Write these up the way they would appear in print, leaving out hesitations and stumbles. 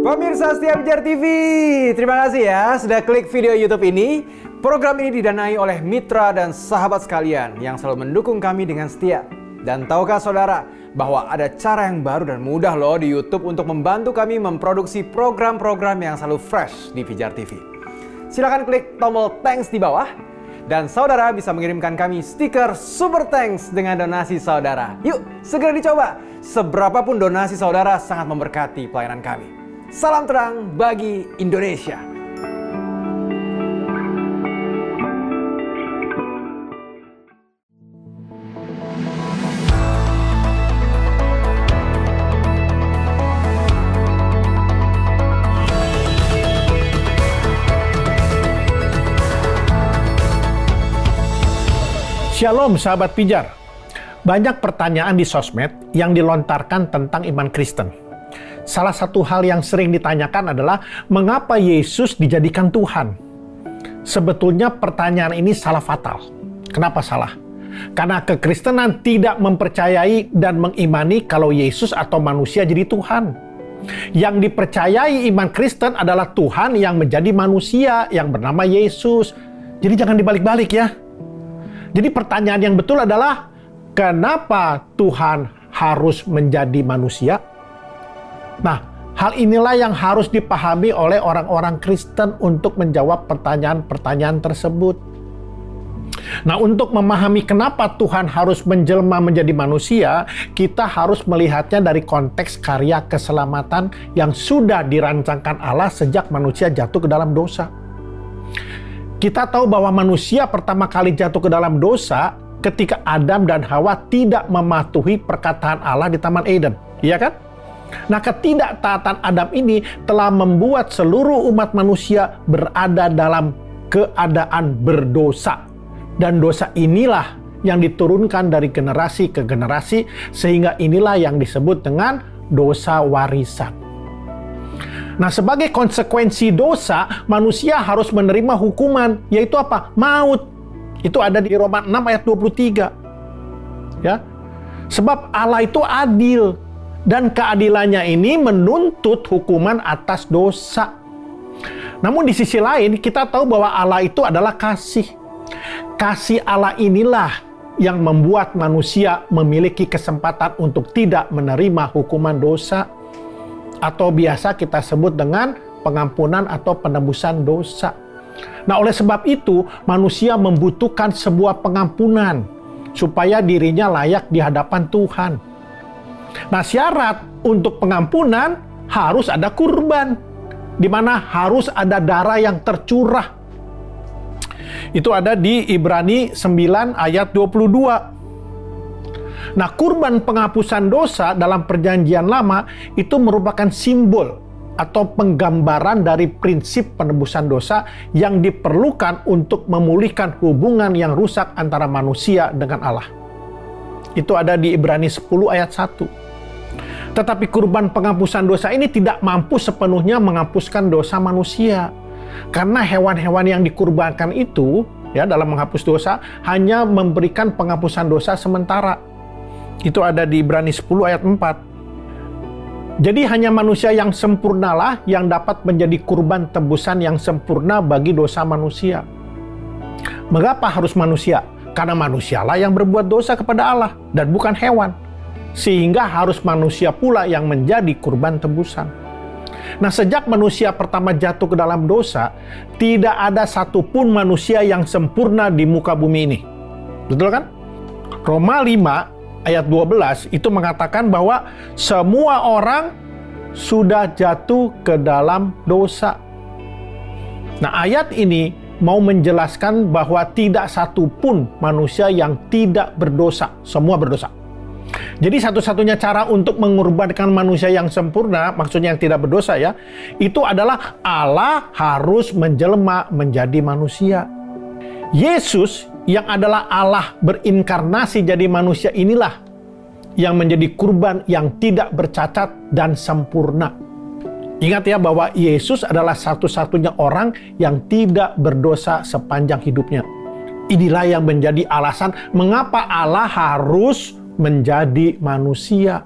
Pemirsa setia Pijar TV, terima kasih ya sudah klik video YouTube ini. Program ini didanai oleh mitra dan sahabat sekalian yang selalu mendukung kami dengan setia. Dan tahukah saudara bahwa ada cara yang baru dan mudah loh di YouTube untuk membantu kami memproduksi program-program yang selalu fresh di Pijar TV. Silahkan klik tombol thanks di bawah dan saudara bisa mengirimkan kami stiker super thanks dengan donasi saudara. Yuk segera dicoba, seberapapun donasi saudara sangat memberkati pelayanan kami. Salam terang bagi Indonesia. Shalom sahabat Pijar. Banyak pertanyaan di sosmed yang dilontarkan tentang iman Kristen. Salah satu hal yang sering ditanyakan adalah mengapa Yesus dijadikan Tuhan? Sebetulnya pertanyaan ini salah fatal. Kenapa salah? Karena kekristenan tidak mempercayai dan mengimani kalau Yesus atau manusia jadi Tuhan. Yang dipercayai iman Kristen adalah Tuhan yang menjadi manusia yang bernama Yesus. Jadi jangan dibalik-balik ya. Jadi pertanyaan yang betul adalah, kenapa Tuhan harus menjadi manusia? Nah, hal inilah yang harus dipahami oleh orang-orang Kristen untuk menjawab pertanyaan-pertanyaan tersebut. Nah, untuk memahami kenapa Tuhan harus menjelma menjadi manusia, kita harus melihatnya dari konteks karya keselamatan yang sudah dirancangkan Allah sejak manusia jatuh ke dalam dosa. Kita tahu bahwa manusia pertama kali jatuh ke dalam dosa ketika Adam dan Hawa tidak mematuhi perkataan Allah di Taman Eden. Iya kan? Nah, ketidaktaatan Adam ini telah membuat seluruh umat manusia berada dalam keadaan berdosa. Dan dosa inilah yang diturunkan dari generasi ke generasi, sehingga inilah yang disebut dengan dosa warisan. Nah, sebagai konsekuensi dosa, manusia harus menerima hukuman, yaitu apa? Maut. Itu ada di Roma 6 ayat 23. Ya. Sebab Allah itu adil, dan keadilannya ini menuntut hukuman atas dosa. Namun di sisi lain, kita tahu bahwa Allah itu adalah kasih. Kasih Allah inilah yang membuat manusia memiliki kesempatan untuk tidak menerima hukuman dosa, atau biasa kita sebut dengan pengampunan atau penebusan dosa. Nah, oleh sebab itu, manusia membutuhkan sebuah pengampunan supaya dirinya layak di hadapan Tuhan. Nah, syarat untuk pengampunan harus ada kurban, di mana harus ada darah yang tercurah. Itu ada di Ibrani 9 ayat 22. Nah, kurban penghapusan dosa dalam perjanjian lama itu merupakan simbol atau penggambaran dari prinsip penebusan dosa yang diperlukan untuk memulihkan hubungan yang rusak antara manusia dengan Allah. Itu ada di Ibrani 10 ayat 1. Tetapi kurban penghapusan dosa ini tidak mampu sepenuhnya menghapuskan dosa manusia. Karena hewan-hewan yang dikurbankan itu, ya, dalam menghapus dosa, hanya memberikan penghapusan dosa sementara. Itu ada di Ibrani 10 ayat 4. Jadi hanya manusia yang sempurnalah yang dapat menjadi kurban tebusan yang sempurna bagi dosa manusia. Mengapa harus manusia? Karena manusialah yang berbuat dosa kepada Allah dan bukan hewan. Sehingga harus manusia pula yang menjadi kurban tebusan. Nah, sejak manusia pertama jatuh ke dalam dosa, tidak ada satupun manusia yang sempurna di muka bumi ini. Betul kan? Roma 5 ayat 12 itu mengatakan bahwa semua orang sudah jatuh ke dalam dosa. Nah, ayat ini mau menjelaskan bahwa tidak satupun manusia yang tidak berdosa. Semua berdosa. Jadi satu-satunya cara untuk mengorbankan manusia yang sempurna, maksudnya yang tidak berdosa ya, itu adalah Allah harus menjelma menjadi manusia. Yesus yang adalah Allah berinkarnasi jadi manusia inilah yang menjadi kurban yang tidak bercacat dan sempurna. Ingat ya bahwa Yesus adalah satu-satunya orang yang tidak berdosa sepanjang hidupnya. Inilah yang menjadi alasan mengapa Allah harus menjadi manusia.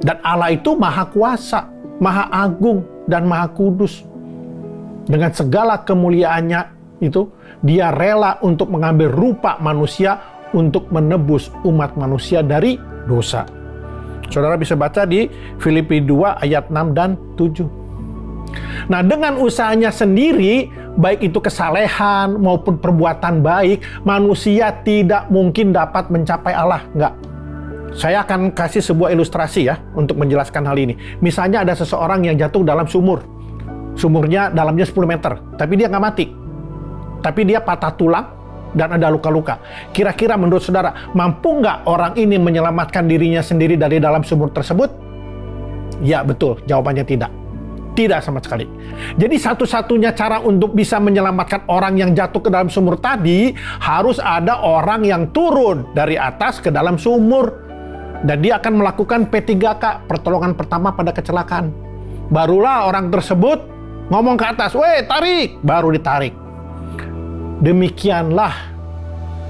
Dan Allah itu maha kuasa, maha agung. dan Maha Kudus. Dengan segala kemuliaannya itu, dia rela untuk mengambil rupa manusia untuk menebus umat manusia dari dosa. Saudara bisa baca di Filipi 2 ayat 6 dan 7. Nah, dengan usahanya sendiri, baik itu kesalehan maupun perbuatan baik, manusia tidak mungkin dapat mencapai Allah. Enggak. Saya akan kasih sebuah ilustrasi ya untuk menjelaskan hal ini. Misalnya ada seseorang yang jatuh dalam sumur. Sumurnya dalamnya 10 meter, tapi dia nggak mati. Tapi dia patah tulang dan ada luka-luka. Kira-kira menurut saudara, mampu nggak orang ini menyelamatkan dirinya sendiri dari dalam sumur tersebut? Ya, betul. Jawabannya tidak. Tidak sama sekali. Jadi satu-satunya cara untuk bisa menyelamatkan orang yang jatuh ke dalam sumur tadi, harus ada orang yang turun dari atas ke dalam sumur. Dan dia akan melakukan P3K, pertolongan pertama pada kecelakaan. Barulah orang tersebut ngomong ke atas, "Weh, tarik!" Baru ditarik. Demikianlah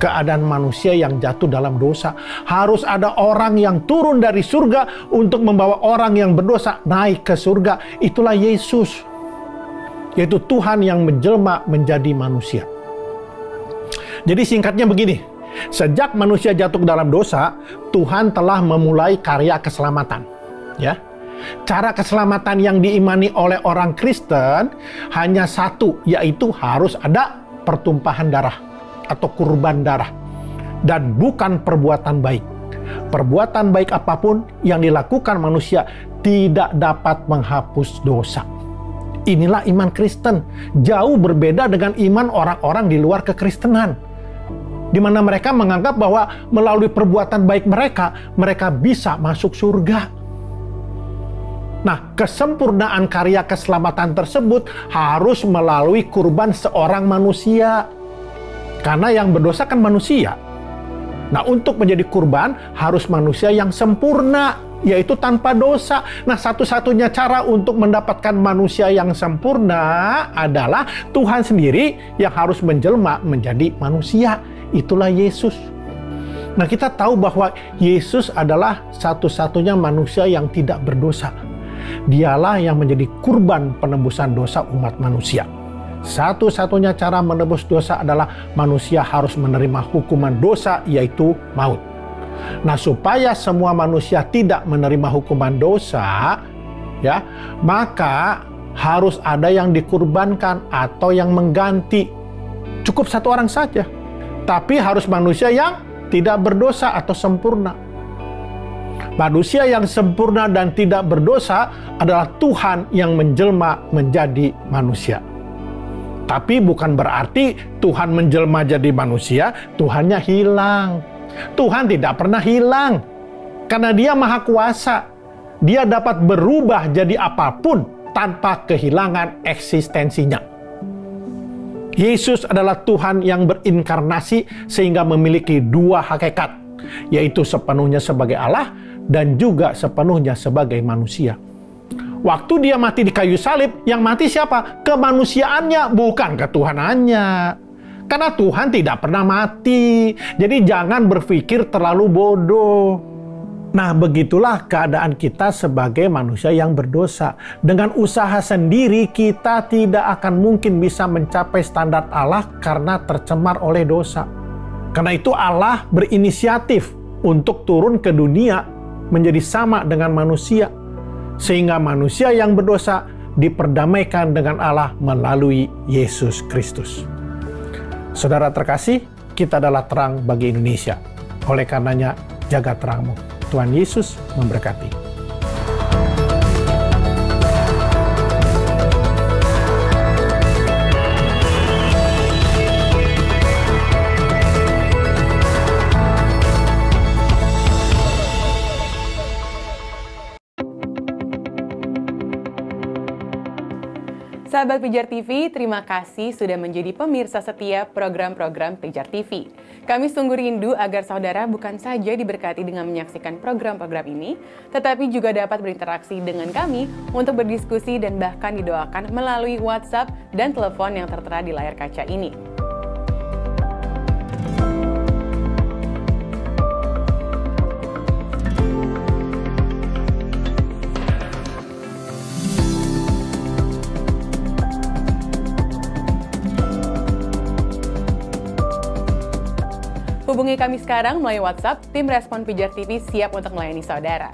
keadaan manusia yang jatuh dalam dosa. Harus ada orang yang turun dari surga untuk membawa orang yang berdosa naik ke surga. Itulah Yesus, yaitu Tuhan yang menjelma menjadi manusia. Jadi singkatnya begini, sejak manusia jatuh ke dalam dosa, Tuhan telah memulai karya keselamatan. Ya, cara keselamatan yang diimani oleh orang Kristen hanya satu, yaitu harus ada pertumpahan darah atau kurban darah, dan bukan perbuatan baik. Perbuatan baik apapun yang dilakukan manusia tidak dapat menghapus dosa. Inilah iman Kristen, jauh berbeda dengan iman orang-orang di luar kekristenan, di mana mereka menganggap bahwa melalui perbuatan baik mereka bisa masuk surga. Nah, kesempurnaan karya keselamatan tersebut harus melalui kurban seorang manusia. Karena yang berdosa kan manusia. Nah, untuk menjadi kurban harus manusia yang sempurna, yaitu tanpa dosa. Nah, satu-satunya cara untuk mendapatkan manusia yang sempurna adalah Tuhan sendiri yang harus menjelma menjadi manusia. Itulah Yesus. Nah, kita tahu bahwa Yesus adalah satu-satunya manusia yang tidak berdosa. Dialah yang menjadi kurban penebusan dosa umat manusia. Satu-satunya cara menebus dosa adalah manusia harus menerima hukuman dosa, yaitu maut. Nah, supaya semua manusia tidak menerima hukuman dosa, ya, maka harus ada yang dikurbankan atau yang mengganti. Cukup satu orang saja. Tapi harus manusia yang tidak berdosa atau sempurna. Manusia yang sempurna dan tidak berdosa adalah Tuhan yang menjelma menjadi manusia. Tapi bukan berarti Tuhan menjelma jadi manusia, Tuhannya hilang. Tuhan tidak pernah hilang. Karena Dia Maha Kuasa. Dia dapat berubah jadi apapun tanpa kehilangan eksistensinya. Yesus adalah Tuhan yang berinkarnasi sehingga memiliki dua hakikat, yaitu sepenuhnya sebagai Allah dan juga sepenuhnya sebagai manusia. Waktu Dia mati di kayu salib, yang mati siapa? Kemanusiaannya, bukan ketuhanannya. Karena Tuhan tidak pernah mati. Jadi jangan berpikir terlalu bodoh. Nah, begitulah keadaan kita sebagai manusia yang berdosa. Dengan usaha sendiri, kita tidak akan mungkin bisa mencapai standar Allah karena tercemar oleh dosa. Karena itu Allah berinisiatif untuk turun ke dunia menjadi sama dengan manusia. Sehingga manusia yang berdosa diperdamaikan dengan Allah melalui Yesus Kristus. Saudara terkasih, kita adalah terang bagi Indonesia. Oleh karenanya, jaga terangmu. Tuhan Yesus memberkati. Sahabat Pijar TV, terima kasih sudah menjadi pemirsa setia program-program Pijar TV. Kami sungguh rindu agar saudara bukan saja diberkati dengan menyaksikan program-program ini, tetapi juga dapat berinteraksi dengan kami untuk berdiskusi dan bahkan didoakan melalui WhatsApp dan telepon yang tertera di layar kaca ini. Hubungi kami sekarang melalui WhatsApp, tim Respon Pijar TV siap untuk melayani saudara.